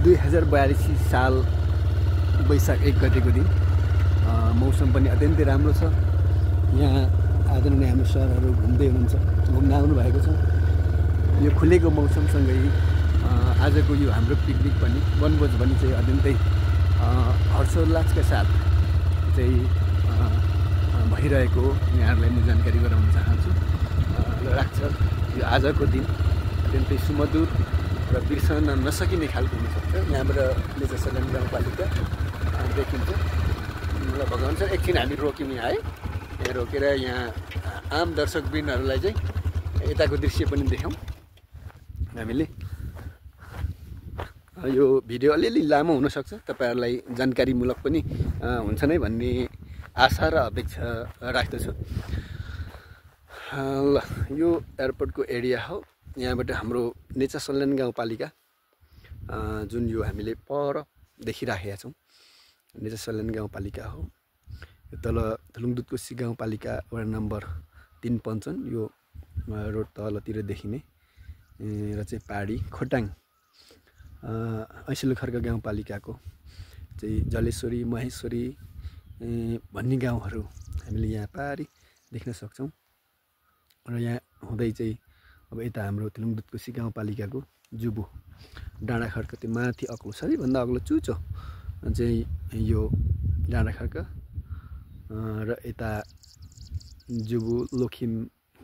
2042 साल वैशाख 1 गतेको दिन मौसम पनि अत्यन्तै राम्रो छ। यहाँ आदरणीय हाम्रो सरहरू घुम्दै हुनुहुन्छ, घुम्न आउनु भएको छ। यो खुलेको मौसमसँगै आजको यो हाम्रो पिकनिक पनि वनभोज पनि चाहिँ अत्यन्तै हर्षोल्लासका साथ चाहिँ भइरहेको यहाँहरूलाई म जानकारी गराउन चाहन्छु। लाग्छ यो आजको दिन अत्यन्तै सुमधुर र बिर्सन नसकिने खालको हुनसक्छ। यहाँबाट नेचरसल्यान्ड गाउँपालिका देखिन्छ। ल भगवान सर एकछिन हामी रोक्यौँ यहाँ है। यहाँ रोकेर यहाँ आम दर्शकवृन्दहरूलाई चाहिँ यताको दृश्य पनि देखाउँ हामीले। यो भिडियो अलिअलि लामो हुनसक्छ, तपाईँहरूलाई जानकारीमूलक पनि हुन्छ नै भन्ने आशा र अपेक्षा राख्दछु। ल यो एयरपोर्टको एरिया हो। यहाँबाट हाम्रो नेचरसल्यान्ड गाउँपालिका जुन यो हामीले पर देखिराखेका छौँ नेचरसल्यान्ड गाउँपालिका हो। यो तल थुलुङ दुधकोशी गाउँपालिका वडा नम्बर 3 पञ्चन यो रोड तलतिर देखिने र चाहिँ पहाडी खोटाङ ऐसलु खर्क गाउँपालिकाको चाहिँ जलेश्वरी महेश्वरी भन्ने गाउँहरू हामीले यहाँ पारी देख्न सक्छौँ। र यहाँ हुँदै चाहिँ अब यता हाम्रो थुलुङ दुधकोशी गाउँपालिकाको जुबु डाँडा खर्क त्यो माथि अग्लो सबैभन्दा अग्लो चुचो चाहिँ यो डाँडा खर्क र यता जुबु लोखिम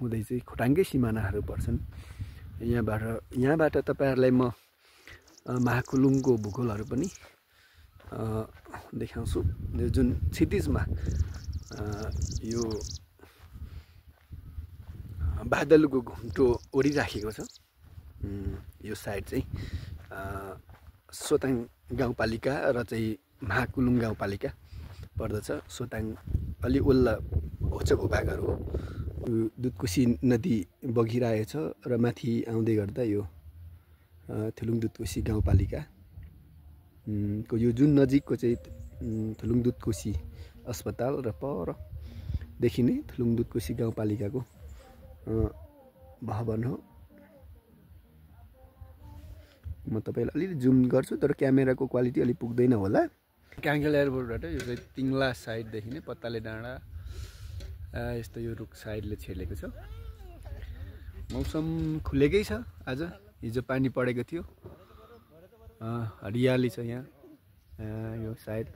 हुँदै चाहिँ खोटाङकै सिमानाहरू पर्छन्। यहाँबाट तपाईँहरूलाई म महाकुलुङको भूगोलहरू पनि देखाउँछु। यो जुन क्षितिजमा यो बादलको घुम्टो ओढिराखेको छ यो साइड चाहिँ सोताङ गाउँपालिका र चाहिँ महाकुलुङ गाउँपालिका पर्दछ। सोताङ अलि वल्ला होचको भागहरू हो। दुधकोशी नदी बगिरहेछ र माथि आउँदै गर्दा यो थुलुङ दुधकोशी गाउँपालिका को यो जुन नजिकको चाहिँ थुलुङ दुधकोशी अस्पताल र पर देखिने थुलुङ दुधकोशी गाउँपालिकाको भवन हो। म तपाईँलाई अलिअलि जुम गर्छु तर क्यामेराको क्वालिटी अलि पुग्दैन होला। काङ्गेल एयरपोर्टबाट यो चाहिँ तिङ्ला साइडदेखि नै पत्ताले डाँडा यस्तो यो रुख साइडले छेलेको छ। मौसम खुलेकै छ आज, हिजो पानी परेको थियो। हरियाली छ यहाँ। यो सायद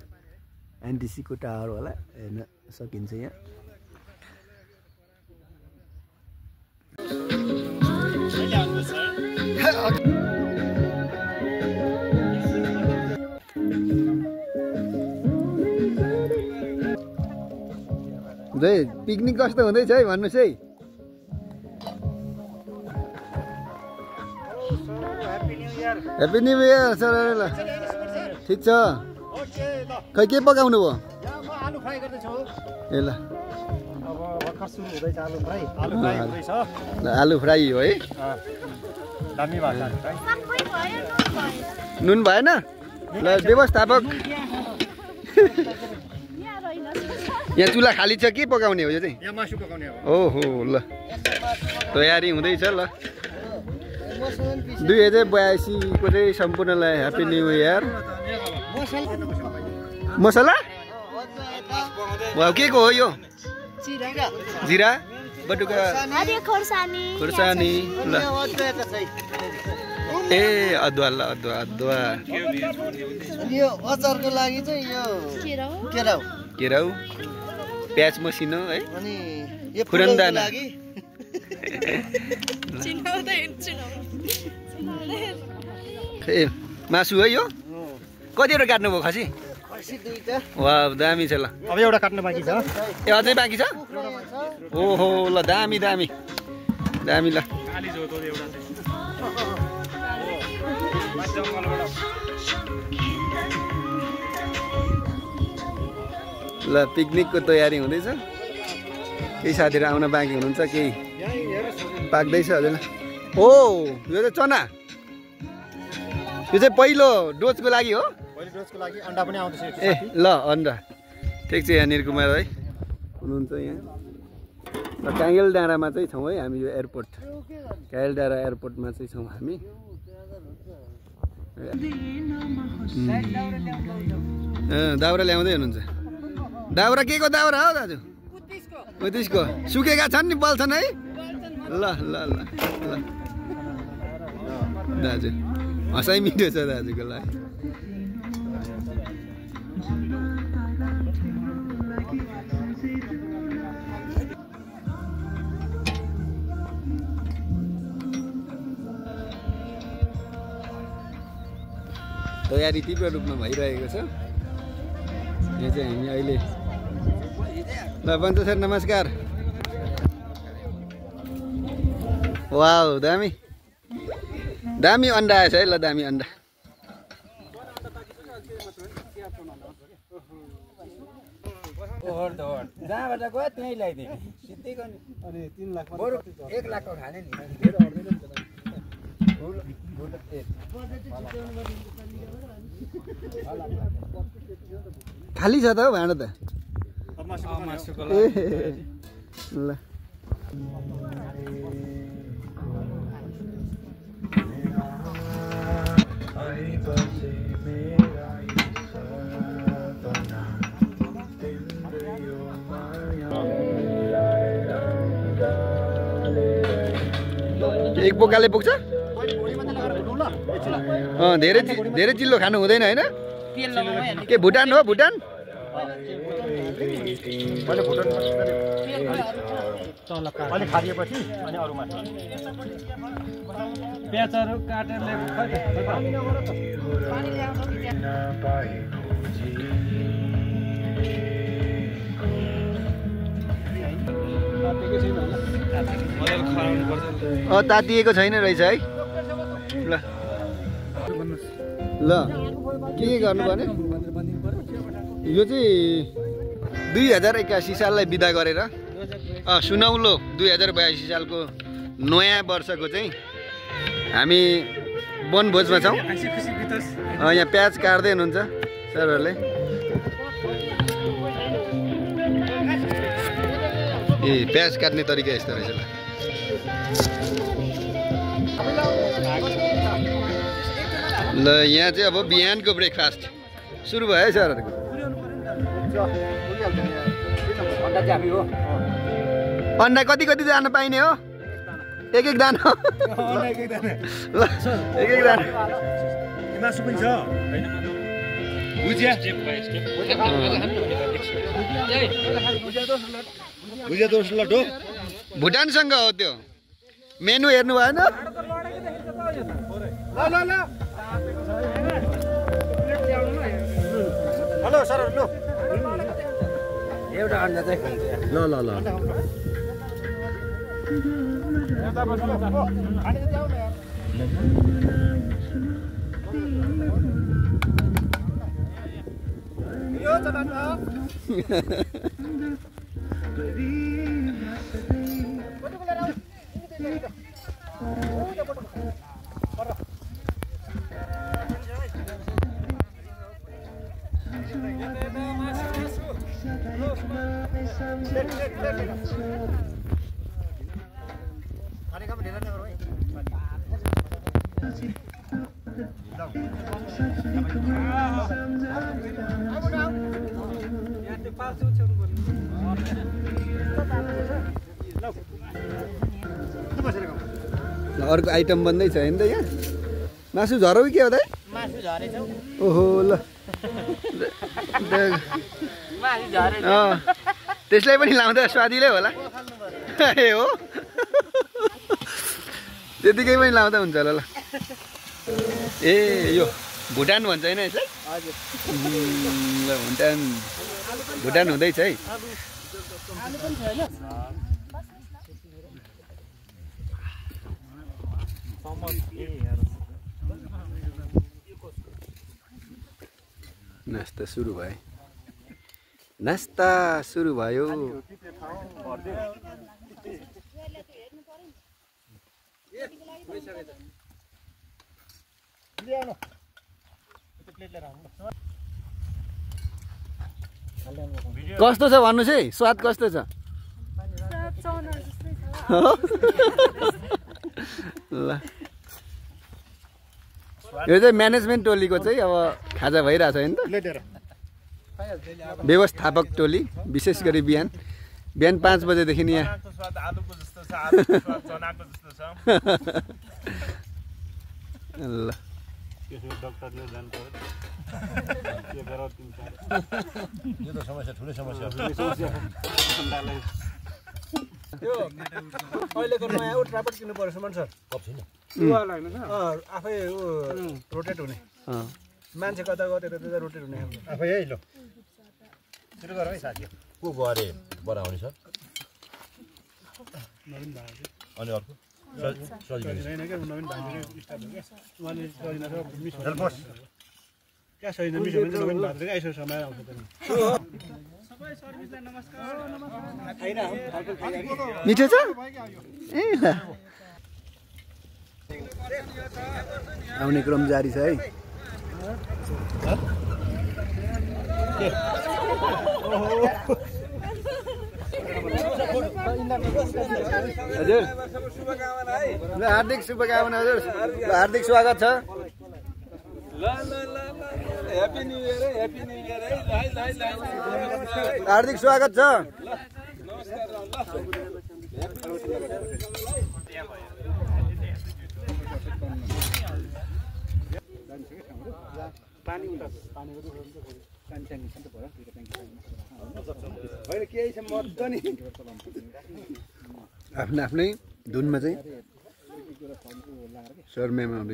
एनटिसीको टावर होला, हेर्न सकिन्छ यहाँ। जय पिकनिक कस्तो हुँदैछ है भन्नुहोस् है। Happy new year sir. ल ठिक छ। खै के पकाउनु भयो? आलु फ्राई गर्दैछु। ए ल अब भर्खर सुरु हुँदैछ आलु फ्राई। आलु फ्राई हुँदैछ। ल आलु फ्राई हो है। दामी भएको आलु फ्राई। नुन भएन? ल व्यवस्थापक यहाँ चुल्हा खाली छ, के पकाउने हो यो चाहिँ? यहाँ मासु पकाउने हो। ओहो ल तयारी हुँदैछ। ल 2082 को चाहिँ सम्पूर्णलाई ह्याप्पी न्यू इयर। मसला वा के को हो यो? जिरा बटुका खुर्सानी। ल ए अदुवा। ल अदुवा यो अचारको लागि चाहिँ यो केराउ प्याज मसिनो है अनि यो फुरनदाना। ए मासु है यो? कतिवटा काट्नुभयो खसी? वा दामी छ। ल अब एउटा काट्नु बाँकी छ। ए अझै बाँकी छ? ओहो ल दामी दामी दामी। ल ल पिकनिकको तयारी हुँदैछ। केही साथीहरू आउन बाँकी हुनुहुन्छ, केही पाक्दैछ हजुर। ओ यो चाहिँ चना, यो चाहिँ पहिलो डोजको लागि हो। पहिलो डोजको लागि अन्डा पनि आउँदैछ। ए ल अन्डा ठिक छ। यहाँ निरकुमार है हुनुहुन्छ यहाँ। र काङ्गेल डाँडामा चाहिँ छौँ है हामी। यो एयरपोर्ट काङ्गेल डाँडा एयरपोर्टमा चाहिँ छौँ हामी। दाउरा ल्याउँदै हुनुहुन्छ। दाउरा के को दाउरा हो दाजु? उत्तिसको। सुकेका छन् नि, बल्छन् है? ल ल ल ल दाजु हँसाइ मिठो छ दाजुको लागि। तयारी तीव्र रूपमा भइरहेको छ। यहाँ चाहिँ हामी अहिले ल बन्छ सर नमस्कार। वाउ दामी दामी अन्डा आएछ है। ल दामी अन्डा। जहाँबाट गयो त्यहीँ ल्याइदिए सिधै गर्ने। अनि 3 लाख बरु 1 लाखको खाने नि। खाली छ त हौ भाँडा त। ल एक बोकाले पुग्छ? धेरै चिल्लो खानु हुँदैन होइन? के भुटान हो? भुटान अहिले खालिएपछि अनि अरूमा प्याजहरू काटेर ल्याएको तातिएको छैन रहेछ है। ल ल के गर्नु भने यो चाहिँ 2081 साललाई बिदा गरेर सुनौलो 2082 सालको नयाँ वर्षको चाहिँ हामी वनभोजमा छौँ। यहाँ प्याज काट्दै हुनुहुन्छ सरहरूले। ए प्याज काट्ने तरिका यस्तो रहेछ। ल यहाँ चाहिँ अब बिहानको ब्रेकफास्ट सुरु भयो है सरहरूको। अन्डा कति कति दाना पाइने हो? एक एक दाना। ल एक एक दाना। मासु पनि छ भुजिया दोष लड्डु भुटानसँग हो त्यो। मेनु हेर्नु भएन? हेलो सर ल एउटा अन्डा चाहिँ खान्छ। ल ल ल अर्को आइटम बन्दैछ होइन त यहाँ? मासु झरौ के हो त? मासु झरेछ। ओहो ल त्यसलाई पनि लाउँदा स्वादिलै होला। ए हो त्यतिकै पनि लाउँदा हुन्छ होला। ल ए यो भुटान भन्छ होइन यसलाई? ल भुटान हुँदैछ है। नास्ता सुरु भयो। नास्ता सुरु भयो। कस्तो छ भन्नुहोस् है, स्वाद कस्तो छ? ल यो चाहिँ म्यानेजमेन्ट टोलीको चाहिँ अब खाजा भइरहेछ होइन त व्यवस्थापक टोली विशेष गरी बिहान 5 बजेदेखि यहाँ ल यो त समस्या ठुलै समस्या अहिलेको नयाँ ट्राइपड किन्नु पर्यो सुमन सर आफै रोटेट हुने मान्छे कता गयो त्यता रोटेट हुने आफै है ल सुरु गरौँ है साथी को गरे बनाउने सर अनि अर्को मिठो छ ए आउने क्रम जारी छ है हजुर हार्दिक शुभकामना हजुर हार्दिक स्वागत छ हार्दिक स्वागत छ आफ्नो आफ्नै धुनमा चाहिँ सर म्याम अब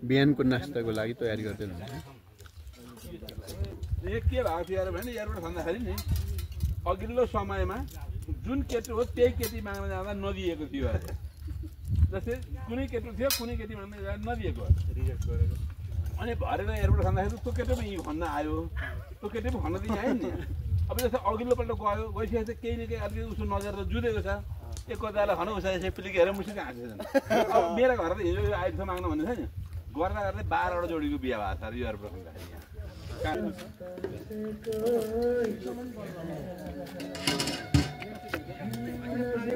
बिहानको नास्ताको लागि तयारी गर्दै हुनुहुन्छ के भएको थियो भने यहाँबाट भन्दाखेरि नि अघिल्लो समयमा जुन केटो हो त्यही केटी माग्न जाँदा नदिएको थियो जस्तै कुनै केटो थियो कुनै केटी माग्न जाँदा नदिएको रिजेक्ट गरेको अनि भरेर एयरपोर्ट खाँदाखेरि त्यो केटो पनि भन्न आयो त्यो केटी पनि भन्न दिने आयो नि अब जस्तै अघिल्लोपल्ट गयो गइसकेको चाहिँ केही न केही अलिकति उसो नजर त जुधेको छ एकअर्कालाई भनौँ उसै यसै पिलिक हेरेर मुसिक हाँसेको अब मेरो घर त हिजो आइपुग्छ माग्न भन्ने छ नि गर्दा गर्दै 12वटा जोडीको बिहा भएको छ एयरपोर्ट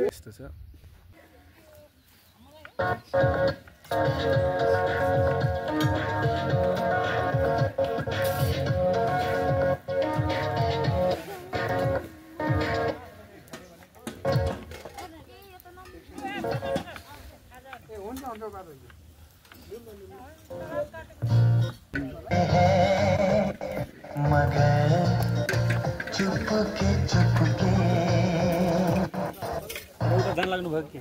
यस्तो छ जान लाग्नु भयो के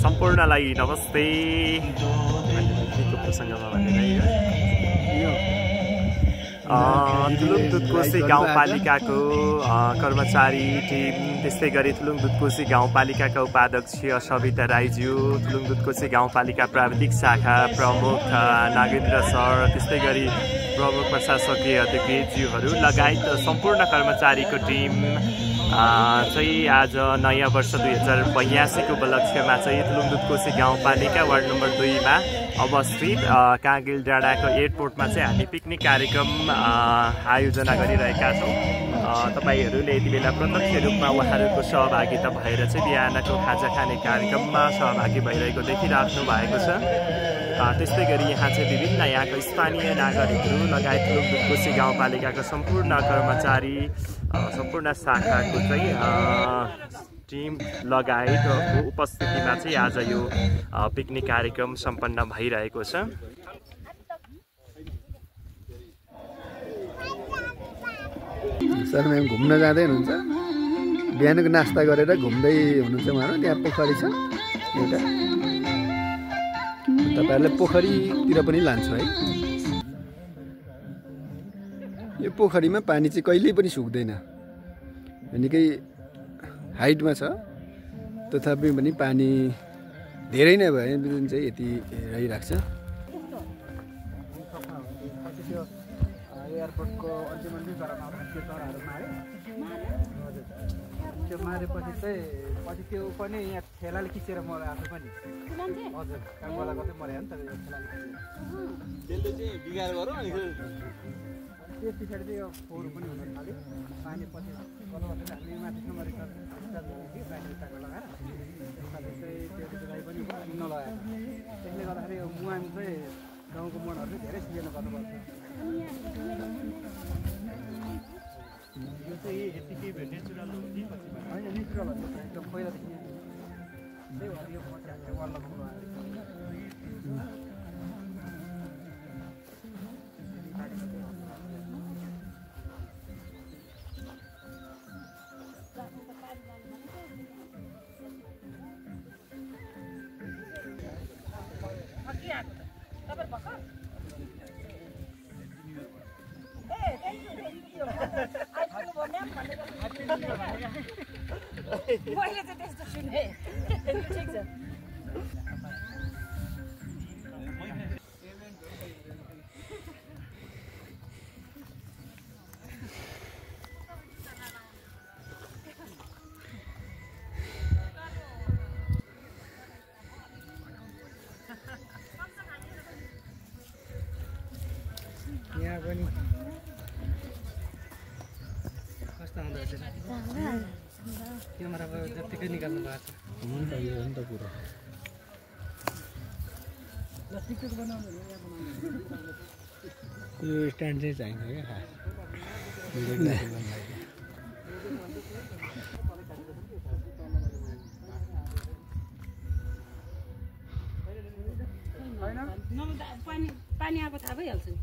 सम्पूर्णलाई नमस्ते प्रसङ्गमा भनेर थुलुङ दुधकोशी गाउँपालिकाको कर्मचारी टिम त्यस्तै गरी थुलुङ दुधकोशी गाउँपालिकाका उपाध्यक्ष सविता राईज्यू थुलुङ दुधकोशी गाउँपालिका प्राविधिक शाखा प्रमुख नागेन्द्र सर त्यस्तै गरी प्रमुख प्रशासकीय अधिकृतज्यूहरू लगायत सम्पूर्ण कर्मचारीको टिम चाहिँ आज नयाँ वर्ष 2082को उपलक्ष्यमा चाहिँ थुलुङ दुधकोशी गाउँपालिका वार्ड नम्बर 2 मा अवस्थित काँगिल डाँडाको एयरपोर्टमा चाहिँ हामी पिकनिक कार्यक्रम आयोजना गरिरहेका छौँ। तपाईहरूले यति बेला प्रत्यक्ष रूपमा उहाँहरूको सहभागिता भएर चाहिँ बिहानको खाजा खाने कार्यक्रममा सहभागी भइरहेको देखिराख्नु भएको छ। त्यस्तै गरी यहाँ चाहिँ विभिन्न यहाँको स्थानीय नागरिकहरू लगायत थुलुङ दुधकोशी गाउँपालिकाको सम्पूर्ण कर्मचारी सम्पूर्ण शाखाको चाहिँ टिम लगायतको उपस्थितिमा चाहिँ आज यो पिकनिक कार्यक्रम सम्पन्न भइरहेको छ। सर म्याम घुम्न जाँदै हुनुहुन्छ बिहानको नास्ता गरेर घुम्दै हुनुहुन्छ उहाँहरू त्यहाँ पोखरी छ एउटा तपाईहरुले पोखरीतिर पनि लान्छु है। यो पोखरीमा पानी चाहिँ कहिल्यै पनि सुक्दैन निकै हाइटमा छ तथापि पनि पानी धेरै नै भयो जुन चाहिँ यति रहिराख्छ। एयरपोर्टको अल्टिमेटली त्यो मारेपछि चाहिँ पछि त्यो पनि यहाँ ठेलाले खिचेर मऱ्यो आफै पनि हजुर कामवाला कतै मऱ्यो नि त त्यसले चाहिँ बिगार गरौँ अनि त्यस पछाडि चाहिँ यो फोहोर पनि हुन थाल्यो पानी पछि गलबाट हामीले माथिसम्म गरेको पानी टाको लगाएर त्यसपछि चाहिँ त्यो जुलाई पनि नलगाएर त्यसले गर्दाखेरि यो मुहान चाहिँ गाउँको मुहानहरू चाहिँ धेरै सिर्जना गर्नुपर्छ यो चाहिँ यतिकै नेचुरल हो कि होइन नेचुरल हो एकदम पहिलादेखि त्यही भएर यो पछि हामीले वाल लगाउनु मैले चाहिँ त्यस्तो सुने ठिक छ यहाँ पनि कस्तो हुँदो रहेछ क्यामेरा जत्तिकै निकाल्नु भएको छ हुन्छ यो हो नि त कुरा यो स्ट्यान्ड चाहिँ चाहिन्छ क्या खास पानी आएको थाहा भइहाल्छ नि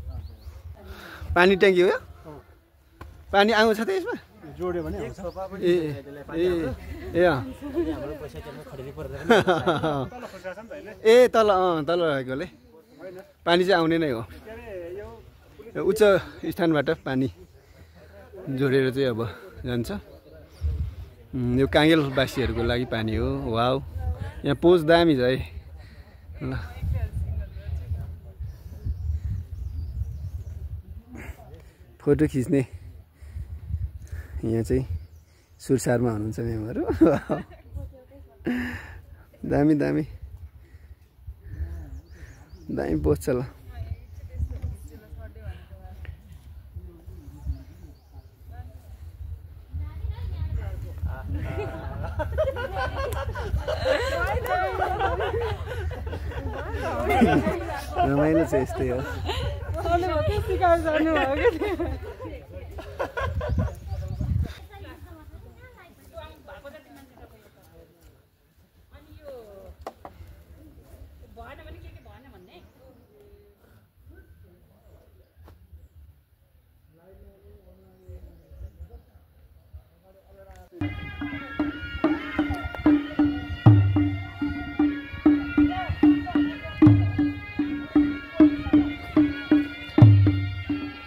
पानी ट्याङ्की हो पानी आउँछ त यसमा जोड्यो भने ए ए ए तल तल रहेकोले पानी चाहिँ आउने नै हो उच्च स्थानबाट पानी जोडेर चाहिँ अब जान्छ यो काङ्गेलवासीहरूको लागि पानी हो वाउ यहाँ पोज दामी छ है ल फोटो खिच्ने यहाँ चाहिँ सुरसारमा हुनुहुन्छ म्यामहरू दामी दामी दामी पोज छ ल रमाइलो छ यस्तै हो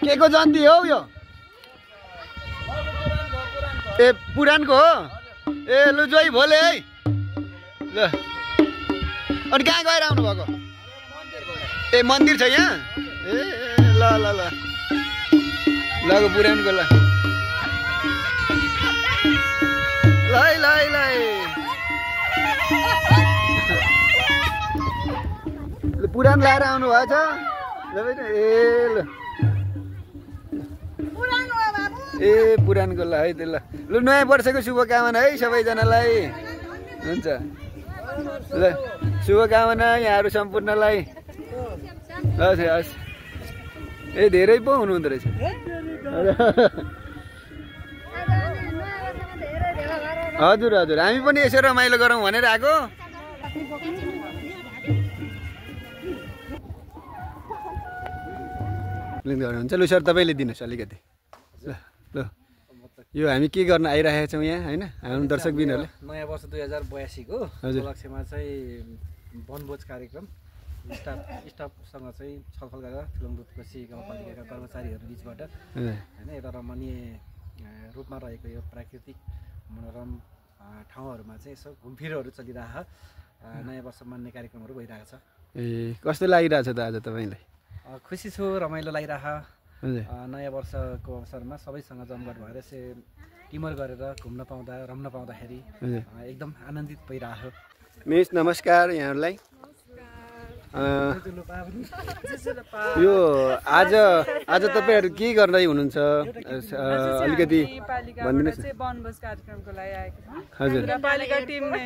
के को जन्ती हो यो ए पुरानको हो ए लु जोइ भोले है ल अनि कहाँ गएर आउनु भएको ए मन्दिर छ यहाँ ए ल ल ल ल पुरानको ल लै लै लै पुरान लाएर आउनु भएछ ए ल ए पुरानको ल है ल लु नयाँ वर्षको शुभकामना है सबैजनालाई हुन्छ ल शुभकामना यहाँहरू सम्पूर्णलाई हस् हस् ए धेरै पो हुनुहुँदो रहेछ हजुर हजुर हामी पनि यसो रमाइलो गरौँ भनेर आएको हुन्छ लु सर तपाईँले दिनुहोस् अलिकति ल ल यो हामी के गर्न आइरहेका छौँ यहाँ होइन हाम्रो दर्शकबिनहरूले नयाँ वर्ष 2082को उपलक्ष्यमा चाहिँ वनभोज कार्यक्रम स्टाफसँग चाहिँ छलफल गरेर थुलुङदुधकोशी गाउँपालिकाका कर्मचारीहरू बिचबाट होइन एउटा रमणीय रूपमा रहेको यो प्राकृतिक मनोरम ठाउँहरूमा चाहिँ यसो घुमफिरहरू चलिरहेको नयाँ वर्ष मान्ने कार्यक्रमहरू भइरहेको छ ए कस्तो लागिरहेछ त आज तपाईँलाई खुसी छु रमाइलो लागिरहेको नयाँ वर्षको अवसरमा सबैसँग जमघट भएर यसो टिमवर्क गरेर घुम्न पाउँदा रम्न पाउँदाखेरि एकदम आनन्दित भइरहेको। मिस नमस्कार यहाँहरूलाई। यो आज तपाईँहरू के गर्दै हुनुहुन्छ अलिकति भनिदिनुहोस्। वनभोज कार्यक्रमको लागि आएको छौँ। हजुर पालिका टिमले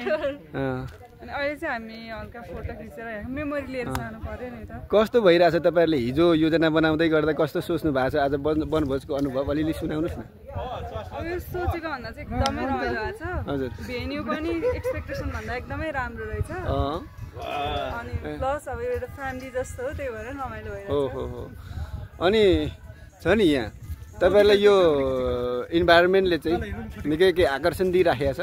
अनि अहिले चाहिँ हामी हल्का फोटो खिचेर मेमोरी लिएर जानु पर्यो नि त। कस्तो भइरहेछ तपाईँहरूले हिजो योजना बनाउँदै गर्दा कस्तो सोच्नु भएको छ? आज वनभोजको अनुभव अलिअलि सुनाउनुहोस् न। अब यो सोचेको भन्दा चाहिँ एकदमै रमाइलो भएको छ। हजुर भेन्यू पनि एक्सपेक्टेसन भन्दा एकदमै राम्रो रहेछ अनि प्लस अब एउटा फ्यामिली जस्तो हो त्यही भएर रमाइलो भइरहेछ। हो अनि छ नि यहाँ तपाईँहरूलाई यो इन्भाइरोमेन्टले चाहिँ निकै के आकर्षण दिइराखेको छ?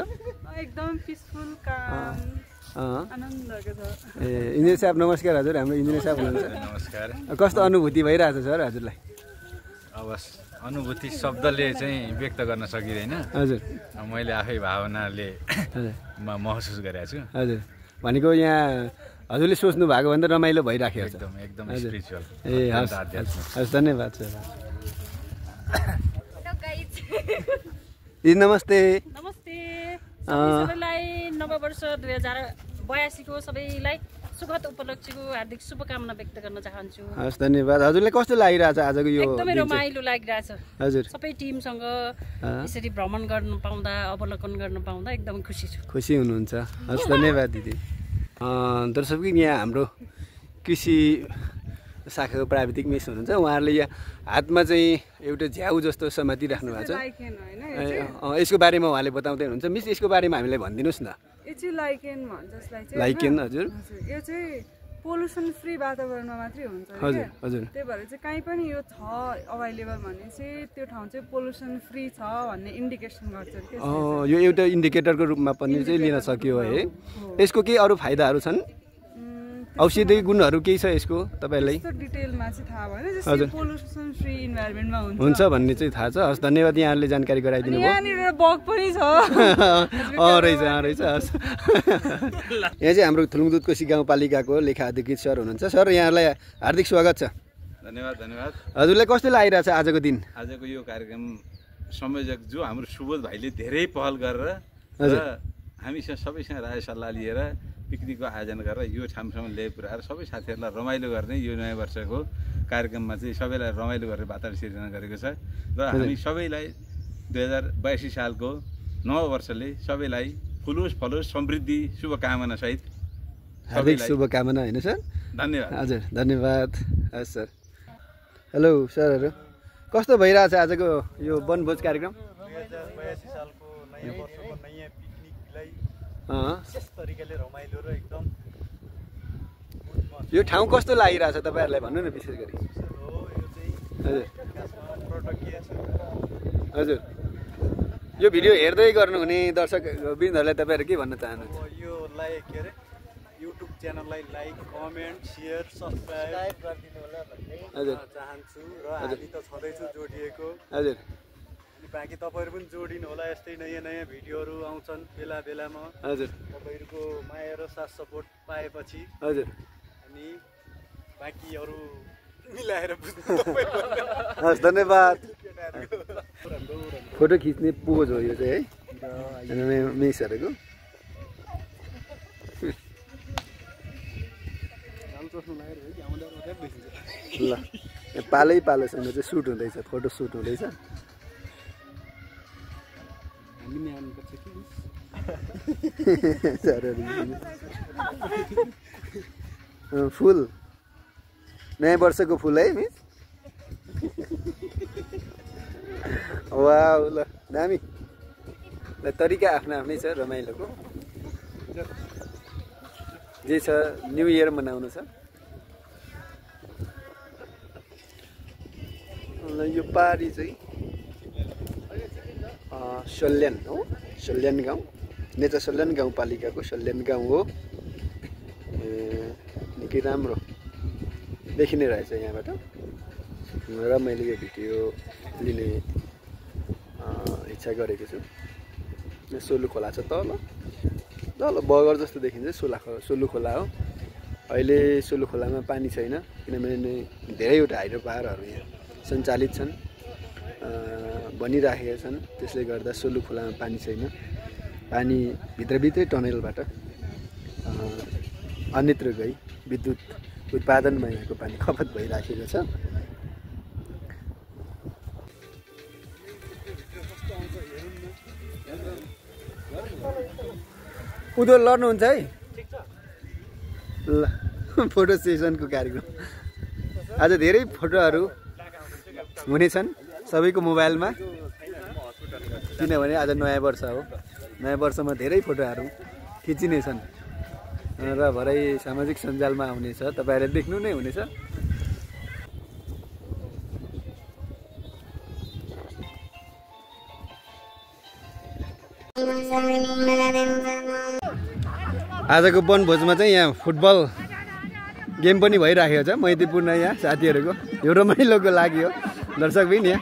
एकदम पिसफुल काम आनन्दको छ। ए इन्जिनियर साहब नमस्कार। हजुर हाम्रो इन्जिनियर साहब हुनुहुन्छ। नमस्कार। कस्तो अनुभूति भइरहेछ सर हजुरलाई? अब अनुभूति शब्दले चाहिँ व्यक्त गर्न सकिँदैन। हजुर मैले आफै भावनाले महसुस गरेको छु। हजुर भनेको यहाँ हजुरले सोच्नु भएको भन्दा रमाइलो भइराखेको छ। एकदम स्पिरिचुअल। ए हस् धन्यवाद सर। दिदी नमस्ते। नमस्ते सबैलाई नववर्ष 2082 को सबैलाई सुखद उपलब्धिको हार्दिक शुभकामना व्यक्त गर्न चाहन्छु। हस् धन्यवाद। हजुरलाई कस्तो लागिरहेछ आजको यो? एकदमै रमाइलो लागिरहेछ। हजुर सबै टिमसँग यसरी भ्रमण गर्न पाउँदा अवलोकन गर्न पाउँदा एकदम खुसी छु। खुसी हुनुहुन्छ। हस् धन्यवाद दिदी। दर्शक यहाँ हाम्रो कृषि शाखाको प्राविधिक मिस हुनुहुन्छ। उहाँहरूले यहाँ हातमा चाहिँ एउटा झ्याउ जस्तो समातिराख्नु भएको छ। यसको बारेमा उहाँले बताउँदै हुनुहुन्छ। मिस यसको बारेमा हामीलाई भनिदिनुहोस् न। यो चाहिँ लाइकेन भन्छ यसलाई चाहिँ। लाइकेन हजुर। यो चाहिँ पोल्युसन फ्री वातावरणमा मात्रै हुन्छ। हजुर हजुर। त्यही भएर चाहिँ कहीँ पनि यो छ अभाइलेबल भने चाहिँ त्यो ठाउँ चाहिँ पोल्युसन फ्री छ भन्ने इन्डिकेसन गर्छ। यो एउटा इन्डिकेटरको रूपमा पनि चाहिँ लिन सकियो है। यसको केही अरू फाइदाहरू छन्? औषधि गुणहरू केही छ यसको तपाईँलाई? डिटेलमा चाहिँ थाहा भएन। जस्तै पोल्युसन फ्री इन्भाइरोमेन्टमा हुन्छ भन्ने चाहिँ थाहा छ। हस् धन्यवाद यहाँहरूले जानकारी गराइदिनु भयो। यहाँनिर बग पनि छ। रहेछ हस्। यहाँ चाहिँ हाम्रो थुलुङ दुधकोशी गाउँपालिकाको लेखा अधिकृत सर हुनुहुन्छ। सर यहाँलाई हार्दिक स्वागत छ। धन्यवाद। हजुरलाई कस्तो लागिरहेछ आजको दिन? आजको यो कार्यक्रम संयोजक जो हाम्रो सुबोध भाइले धेरै पहल गरेर हामीसँग सबैसँग राय सल्लाह लिएर पिकनिकको आयोजना गरेर यो ठाउँसम्म ल्याइ पुऱ्याएर सबै साथीहरूलाई रमाइलो गर्ने यो नयाँ वर्षको कार्यक्रममा चाहिँ सबैलाई रमाइलो गरेर वातावरण सिर्जना गरेको छ। र हामी सबैलाई 2082 सालको नव वर्षले सबैलाई फुलोस् फलोस् समृद्धि शुभकामना सहित हार्दिक शुभकामना होइन सर? धन्यवाद। हजुर धन्यवाद। हस् सर। हेलो सरहरू कस्तो भइरहेछ आजको यो वनभोज कार्यक्रम? 2082 सालको नयाँ वर्षको नयाँ पिकनिकलाई विशेष तरिकाले रमाइलो र एकदम यो ठाउँ कस्तो लागिरहेछ तपाईँहरूलाई भन्नु न विशेष गरी। हजुर हजुर यो भिडियो हेर्दै गर्नुहुने दर्शक वृन्दहरूलाई तपाईँहरू के भन्न चाहनुहुन्छ? यो लाइक के अरे युट्युब च्यानललाई लाइक कमेन्ट सेयर सब्सक्राइब गरिदिनु होला भन्ने चाहन्छु र हामी त छँदैछु जोडिएको। हजुर बाँकी तपाईँहरू पनि जोडिनु होला। यस्तै नयाँ नयाँ भिडियोहरू आउँछन् बेला बेलामा। हजुर तपाईँहरूको माया र साथ सपोर्ट पाएपछि। हजुर अनि बाँकी अरू मिलाएर हस् धन्यवाद। फोटो खिच्ने पोज हो यो चाहिँ है मिसहरूको। ल पालै पालोसँग चाहिँ सुट हुँदैछ, फोटो सुट हुँदैछ। फुल नयाँ वर्षको फुल है मिस? वाह ल दामी। ल तरिका आफ्नो आफ्नै छ रमाइलोको। जे छ न्यू इयर मनाउनु छ। यो पारी चाहिँ सल्यान हो, सल्यान गाउँ नेता सल्यान गाउँपालिकाको सल्यान गाउँ हो। निकै राम्रो देखिने रहेछ यहाँबाट र मैले यो भिडियो लिने इच्छा गरेको छु। सोलु खोला छ तल बगर जस्तो देखिन्छ। सोलु खोला हो। अहिले सोलु खोलामा पानी छैन किनभने धेरैवटा हाइड्रो पावरहरू यहाँ सञ्चालित छन्। बनिराखेका छन्। त्यसले गर्दा सोलु खोलामा पानी छैन। पानी भित्रभित्रै टनेलबाट अन्यत्र गई विद्युत उत्पादनमा यहाँको पानी खपत भइराखेको छ। उधर लड्नुहुन्छ है ल फोटो सेसनको कार्यक्रम आज धेरै फोटोहरू हुनेछन् सबैको मोबाइलमा, किनभने आज नयाँ वर्ष हो। नयाँ वर्षमा धेरै फोटोहरू खिचिनेछन् र भरै सामाजिक सञ्जालमा आउनेछ, तपाईँहरूले देख्नु नै हुनेछ। आजको वनभोजमा चाहिँ यहाँ फुटबल गेम पनि भइराखेको छ मैतीपूर्ण यहाँ साथीहरूको। यो रमाइलोको लागि हो दर्शकबिन। यहाँ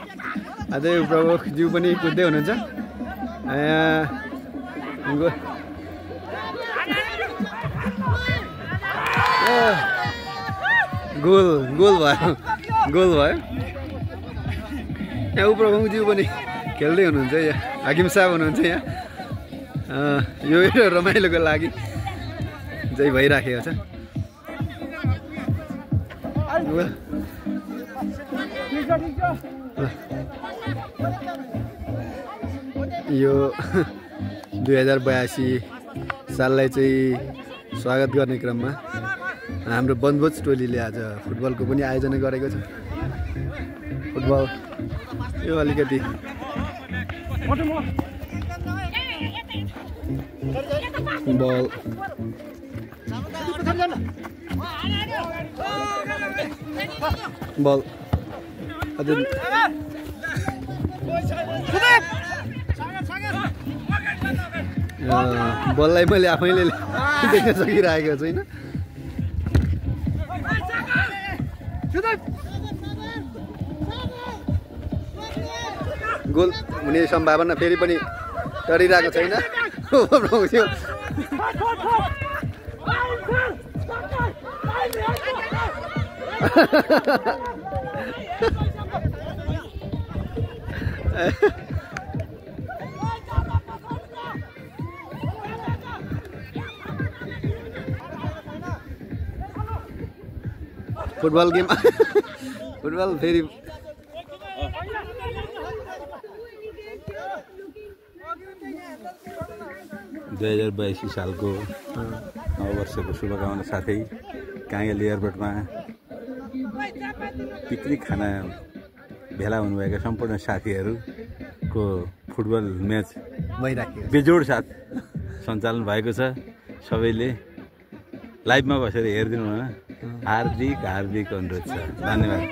अझै प्रमुखज्यू पनि कुद्दै हुनुहुन्छ। गोल गोल भयो, गोल भयो। यहाँ उपप्रमुखज्यू पनि खेल्दै हुनुहुन्छ। यहाँ हाकिम साहब हुनुहुन्छ। यहाँ यो रमाइलोको लागि चाहिँ भइराखेको छ। यो 2082 साललाई चाहिँ स्वागत गर्ने क्रममा हाम्रो वनभोज टोलीले आज फुटबलको पनि आयोजना गरेको छ। फुटबल यो अलिकति बल बल बललाई मैले आफैले देख्न सकिरहेको छैन। गोल हुने सम्भावना फेरि पनि टरिरहेको छैन। फुटबल गेम फुटबल फेरि 2082 सालको नववर्षको शुभकामना साथै काङ्गेल एयरपोर्टमा पिकनिक खाना भेला हुनुभएका सम्पूर्ण साथीहरूको फुटबल म्याच बेजोड साथ सञ्चालन भएको छ। सबैले लाइभमा बसेर हेरिदिनु होला। हार्दिक हार्दिक अनुरोध छ। धन्यवाद।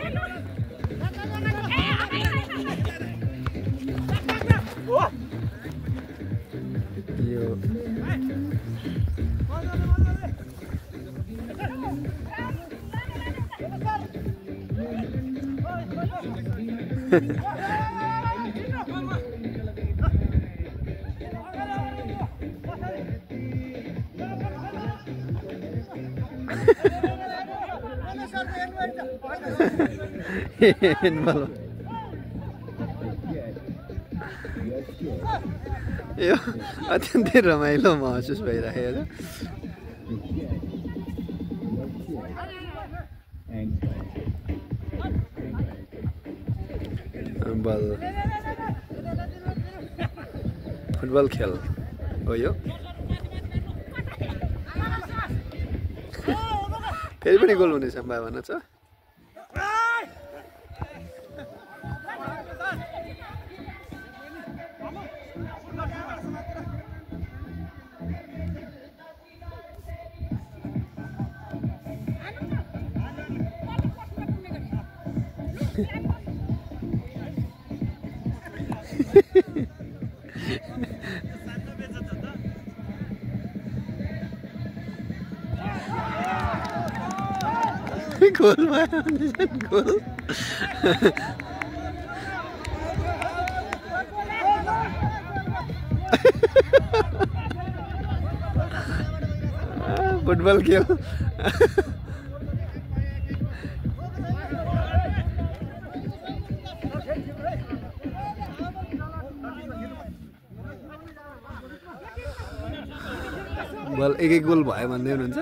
यो अत्यन्तै रमाइलो महसुस भइरहेको छ। बल फुटबल खेल हो यो। फेरि पनि गोल हुने सम्भावना छ। गोल भयो गोल। फुटबल खेल बल एक गोल भयो भन्दै हुनुहुन्छ।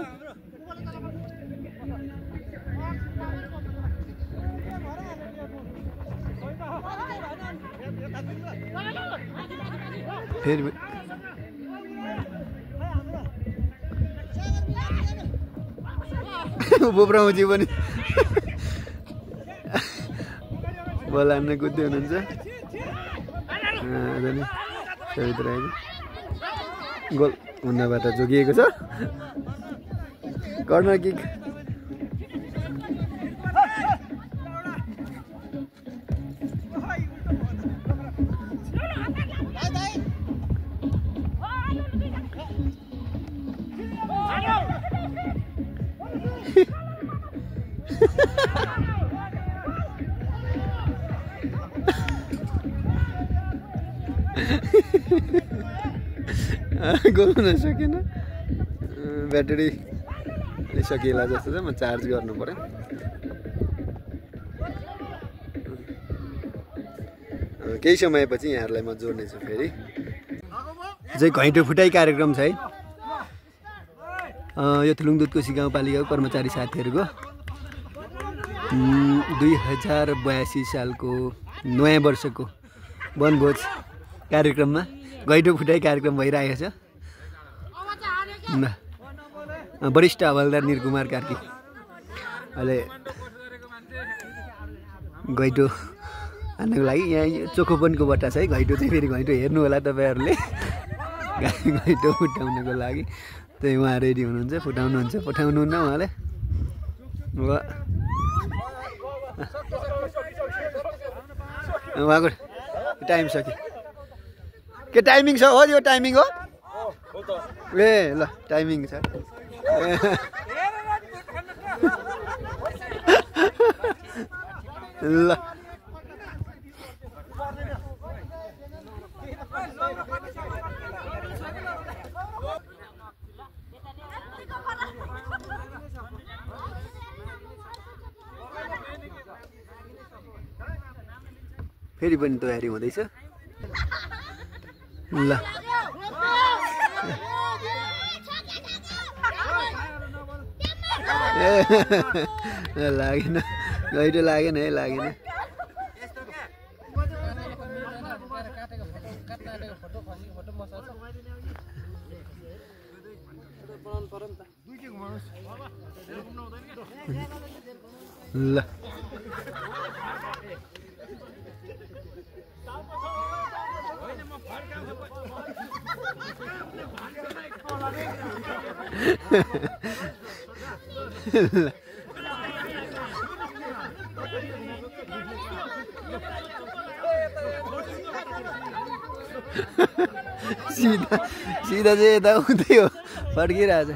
फेरि बोब्राउजी पनि बल हान्न कुद्दै हुनुहुन्छ। गोल हुनबाट जोगिएको छ। कर्नर किक गोल हुन सकेन। ब्याट्री सकिएला जस्तो छ। म चार्ज गर्नु पर्यो। केही समयपछि यहाँहरूलाई म जोड्नेछु फेरि। चाहिँ घैँटो फुटाइ कार्यक्रम छ है। यो थुलुङ दुधकोशी गाउँपालिकाको कर्मचारी साथीहरूको 2082 सालको नयाँ वर्षको वनभोज कार्यक्रममा घैँटो फुटाइ कार्यक्रम भइरहेको छ। वरिष्ठ हवलदार निरकुमार कार्की अहिले घैँटो हान्नको लागि यहाँ चोखोपनको बट्टा छ है। घैँटो चाहिँ फेरि घैँटो हेर्नु होला तपाईँहरूले। घैँटो फुटाउनको लागि त्यही उहाँ रेडी हुनुहुन्छ। फुटाउनुहुन्छ पठाउनुहुन्न उहाँले। उहाँको टाइम सक्यो। के टाइमिङ छ? हो यो टाइमिङ हो। ए ल टाइमिङ छ। ल फेरि पनि तयारी हुँदैछ। ल लागेन घैँटो लागेन है। लागेन। ल सीधा सीधा चाहिँ यता उतै हो फर्किरहेछ।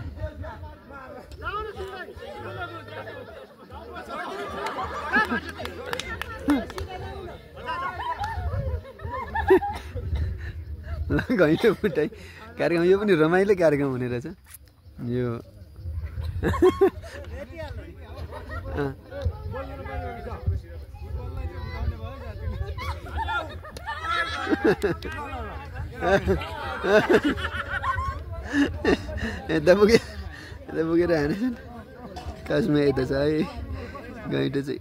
घैँटो फुटाइ कार्यक्रम यो पनि रमाइलो कार्यक्रम हुने रहेछ यो। यता पुगेर हानेछन्। खासमा यता छ है घैँटो चाहिँ।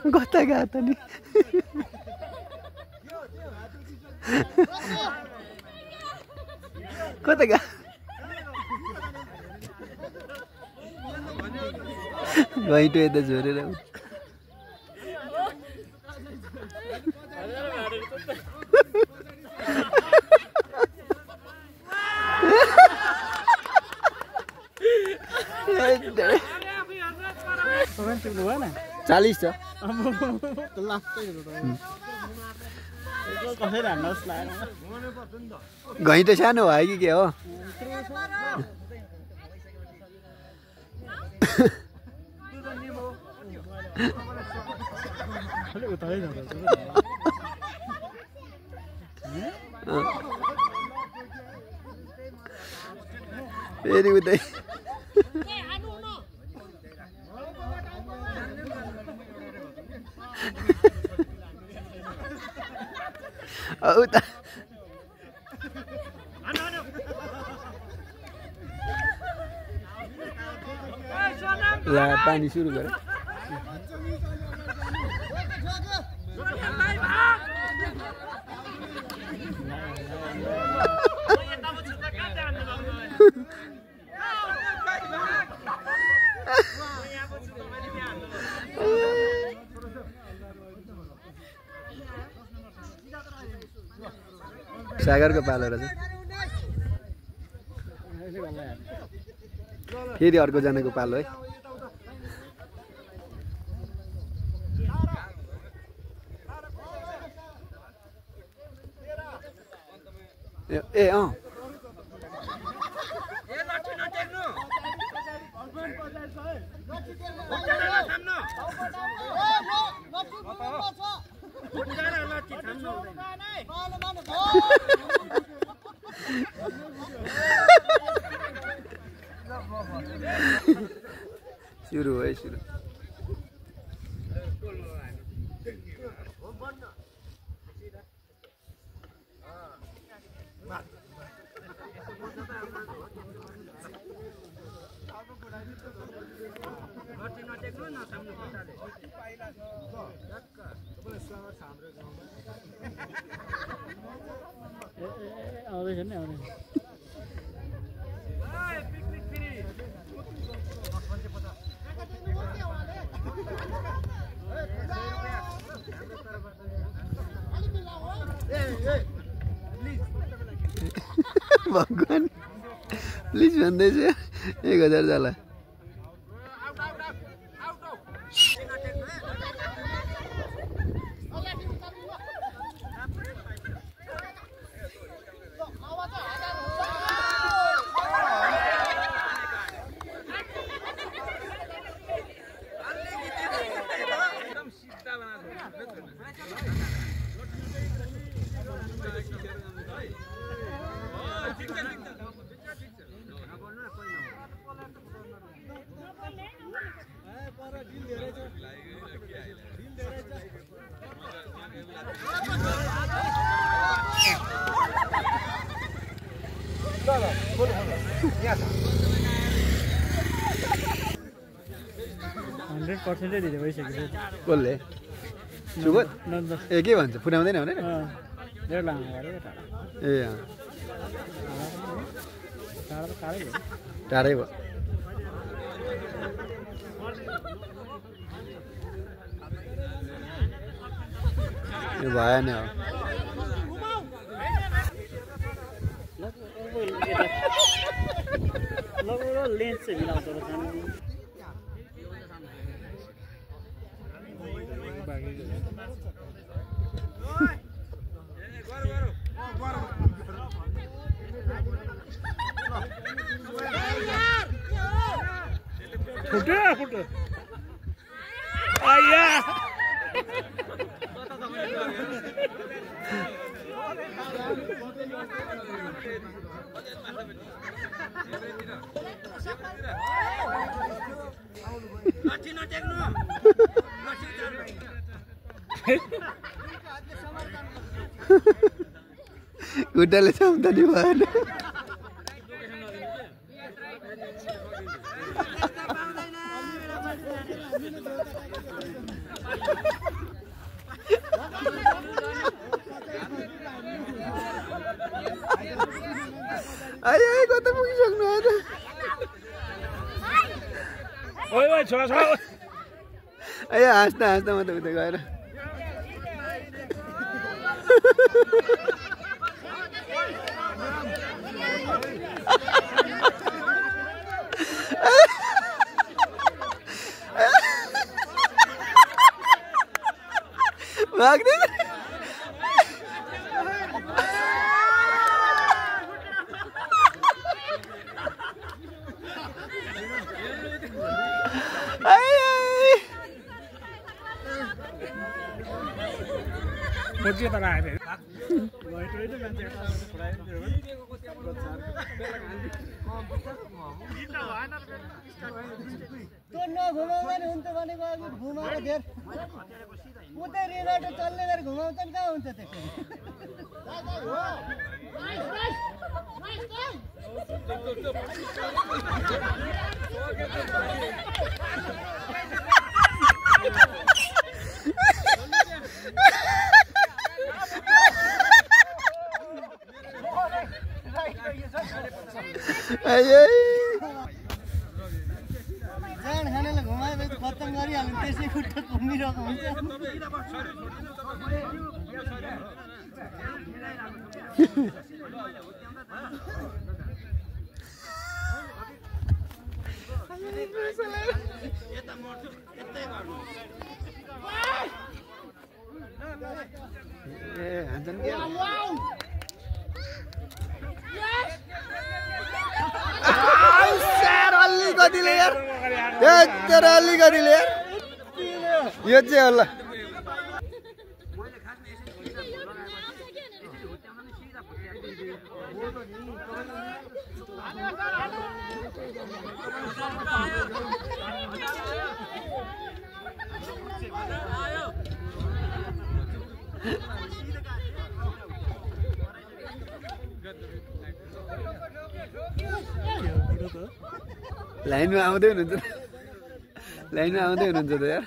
कता गयो त नि कता गयो घैँटो यता झोरेर 40 छ घैँटे सानो भयो कि के हो फेरि उतै उता ला पानी सुरु गर सागरको पालो रहेछ फेरि अर्को जनाको पालो है ए अँ सुरु है सुरु आउँदैछ नि आउने भगवान प्लिज भन्दैछ 1000 जाला कसले सुबोध ए के भन्छ फुटाउँदैन भने ए टाढै भयो यो भएन लेन्स चाहिँ मिलाउँछ फुट्यो आया खुट्टाले छाम्दा नि भएन अरे कता पुगिसक्नु आयो ओइ ओइ छोरा छोरा ए हाँस्दा हाँस्दा म त उता गएर त राख्ने त्यो नघुमाउँदा नि हुन्थ्यो भनेको अघि घुमाएर धेर उतै रेनाटो चल्ने गरी घुमाउँछन् कहाँ हुन्छ त्यसरी जान खानालाई घुमाएपछि खत्तम गरिहाल्नु त्यसै खुट्टा घुमिरहेको हुन्छ अलिकतिले यार अलिकतिले यार यो चाहिँ होला लाइनमा आउँदै हुनुहुन्छ लाइनमा आउँदै हुनुहुन्छ त यार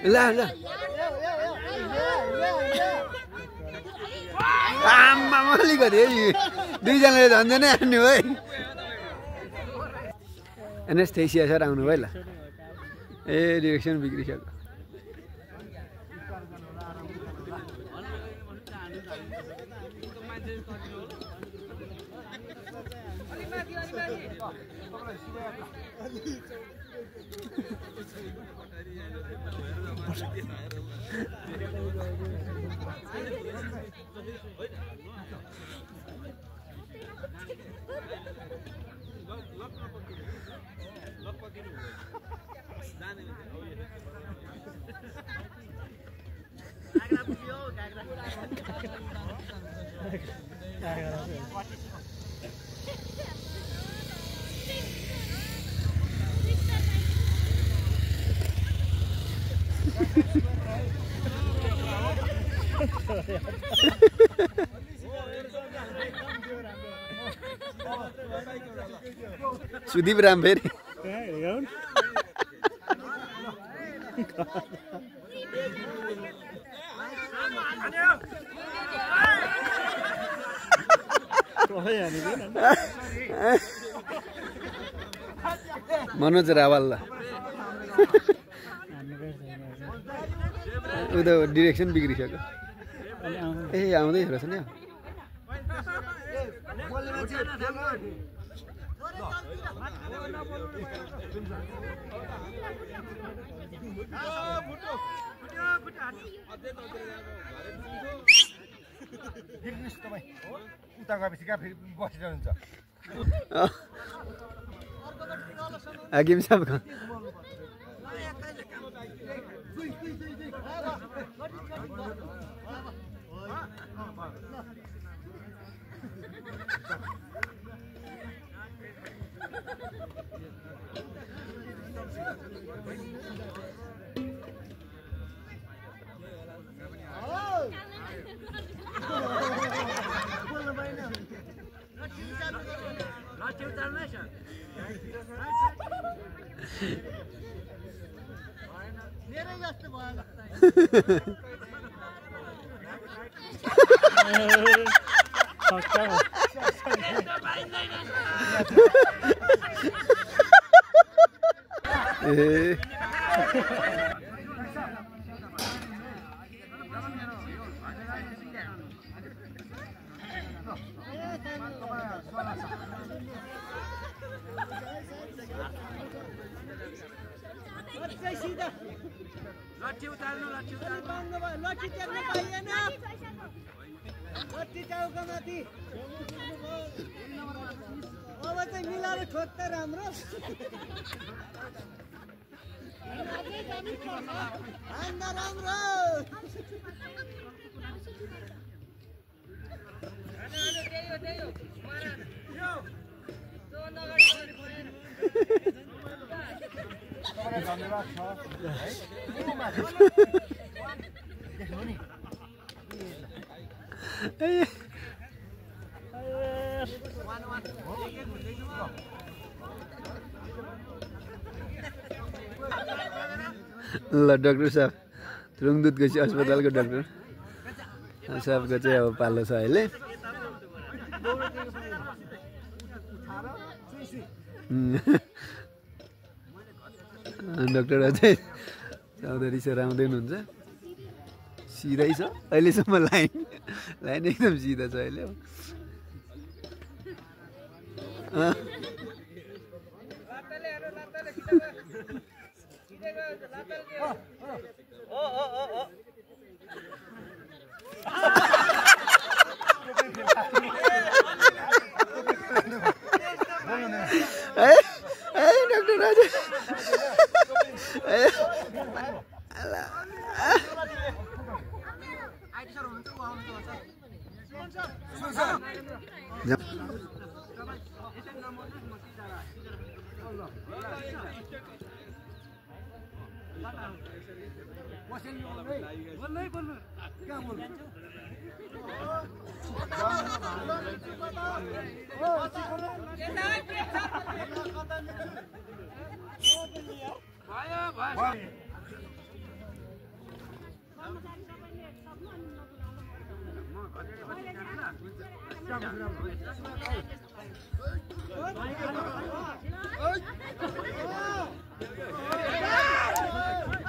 ला ला आम्मा अलिकति है दुईजनाले झन्झै नै हान्नु है एनेस्थेसिया सर आउनु भयो ल ए डिरेक्सन बिग्रिसक्यो सुदीप राम फेरि मनोज रावल उ त डिरेक्सन बिग्रिसक्यो ए आउँदै रहेछ नि उता गएपछि कहाँ फेरि बसिरहनुहुन्छ हाकिम साहब मेरै जस्तो भयो ए लट्ठी उताल्नु लट्ठी टेक्न पाइएन लट्ठी टाउको माथि अब चाहिँ मिलाएर ठोक्दा राम्रो हान्दा राम्रो धन्यवाद छ ल डाक्टर साहब थुलुङदुधको चाहिँ अस्पतालको डाक्टर साहबको चाहिँ अब पालो छ अहिले डाक्टर अझै चौधरी सर आउँदै हुनुहुन्छ सिधै छ अहिलेसम्म लाइन एकदम सिधा छ अहिले डाक्टर राजा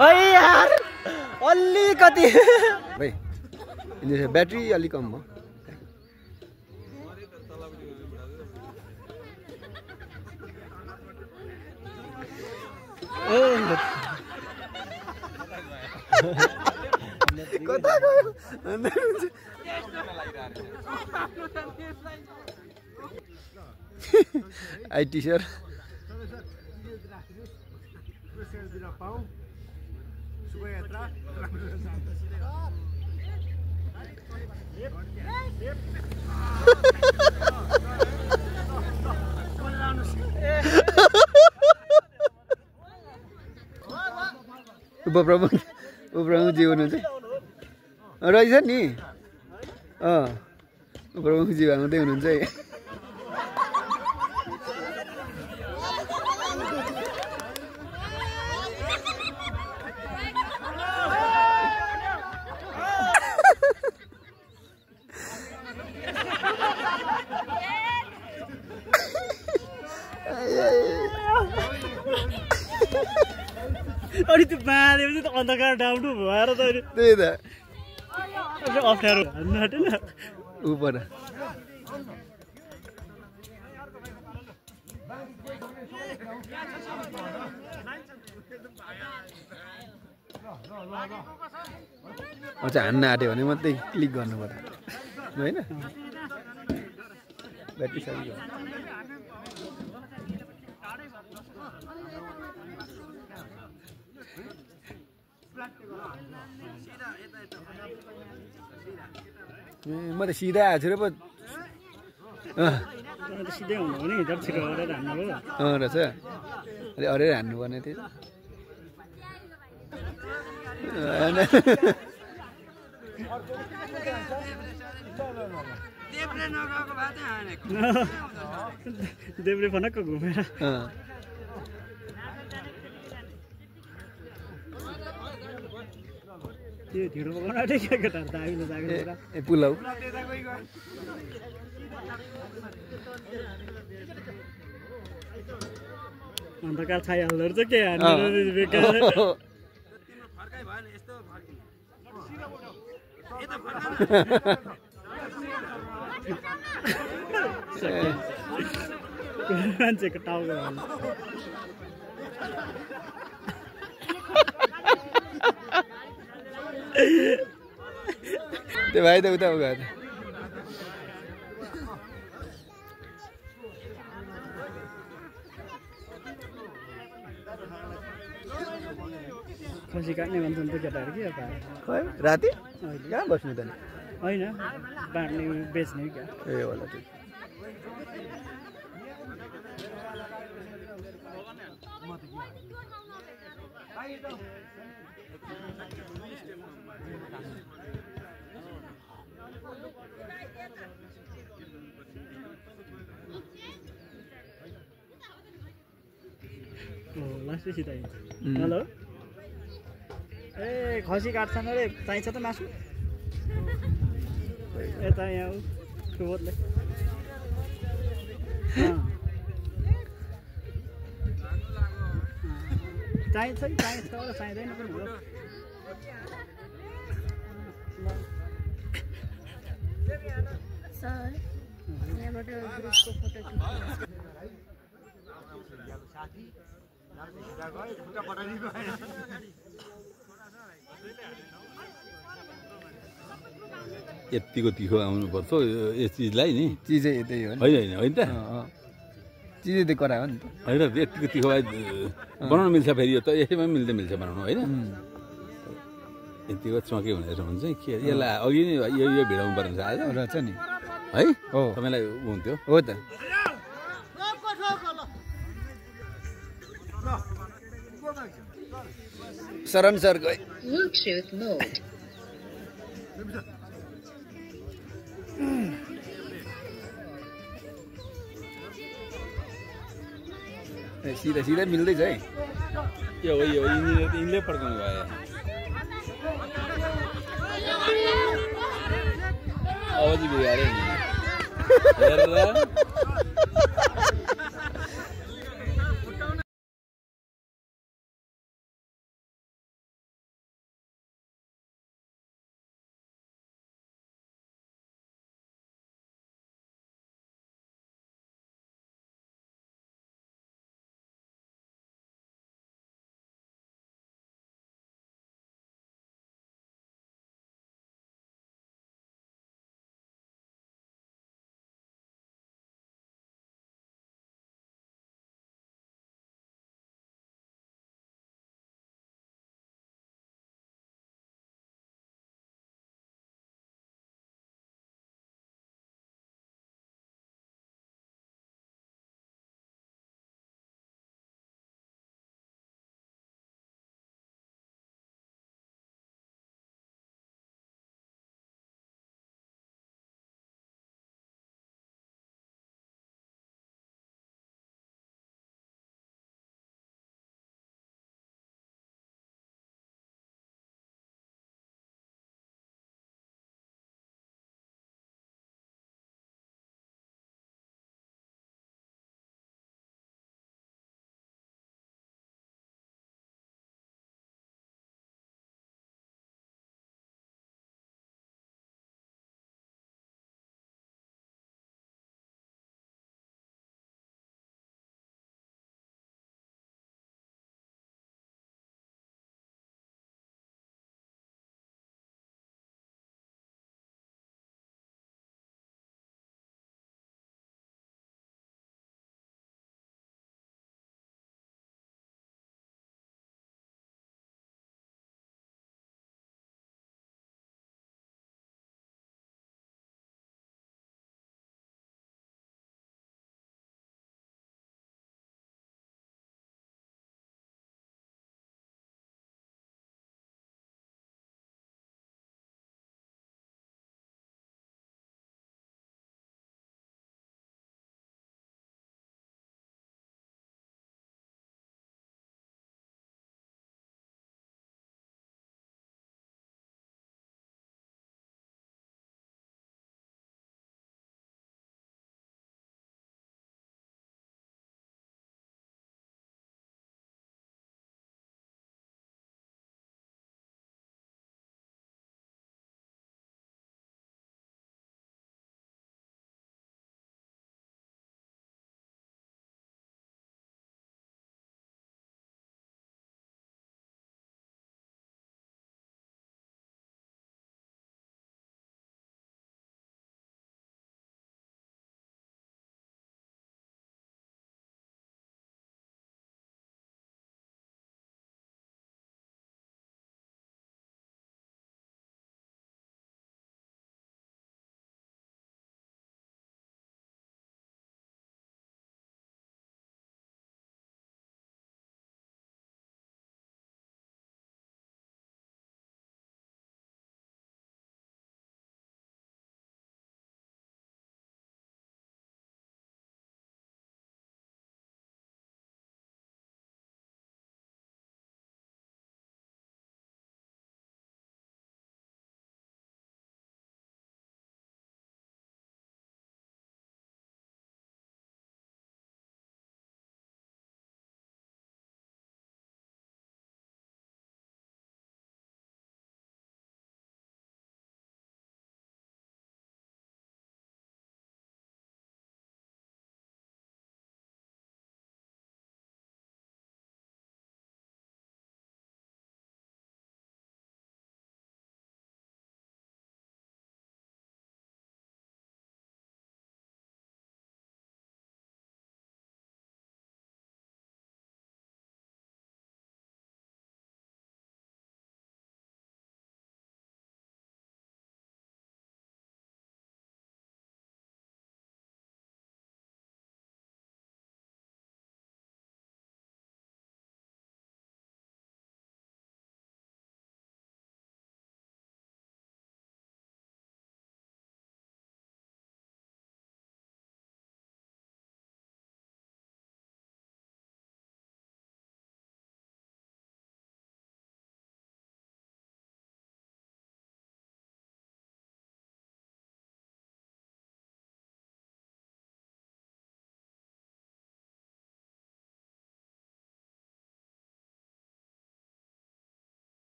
यार अलिकति भाइ ब्याट्री अलिक कम हो कता गयो आइटी सर शुभयात्रा उपप्रमुखजी हुनुहुन्छ रहेछ नि उपप्रमुखजी आउँदै हुनुहुन्छ अनि त्यो बाँधेपछि त अन्धकार डाउनु भएर त त्यही त अप्ठ्यारो हान्नु आँटेन उपर अझै हान्न आँट्यो भने मात्रै क्लिक गर्नु पर्यो होइन ब्याट्री सारी म त सिधा आएको छु र पो सिधै हुनु हो नि जब छिटो अरेर हान्नु हो रहेछ अलि अरेर हान्नुपर्ने थियो देब्रे फनक्क घुमेर त्यो ढिँडो पकाउन आँटे क्या केटाहरू त आइलो जागेर पुलाउ अन्धकार छाइहाल्दो रहेछ के हान्नु बेकार मान्छेको टाउको त्यो भाइ त उता गयो त खसी काट्ने भन्छन् त केटाहरू के खै राति कहाँ बस्नु त होइन बाँड्ने बेच्ने क्या ए होला ठिक लास्टै सिधा हेलो ए खसी काट्छन् अरे चाहिन्छ त मासु यता यहाँ सुबोधले चाहिन्छ र चाहिँदैन पनि हो सर यहाँबाट ग्रुपको फोटो यतिको तिखो आउनुपर्छ यस चिजलाई नि चिजै त्यही हो होइन त चिजै त करायो नि त होइन यतिको तिखो भए बनाउनु मिल्छ फेरि यो त यसैमा मिल्छ बनाउनु होइन यतिको चौके हुने हुन्छ के यसलाई अघि नै यो भिडाउनु पर्ने छ आज रहेछ नि है हो तपाईँलाई हुन्थ्यो हो त शरण सर गए सीधा सीधा मिल्दैछ है यो यिनले पड्काउनु भयो आवाज बिगारे नि हेरेर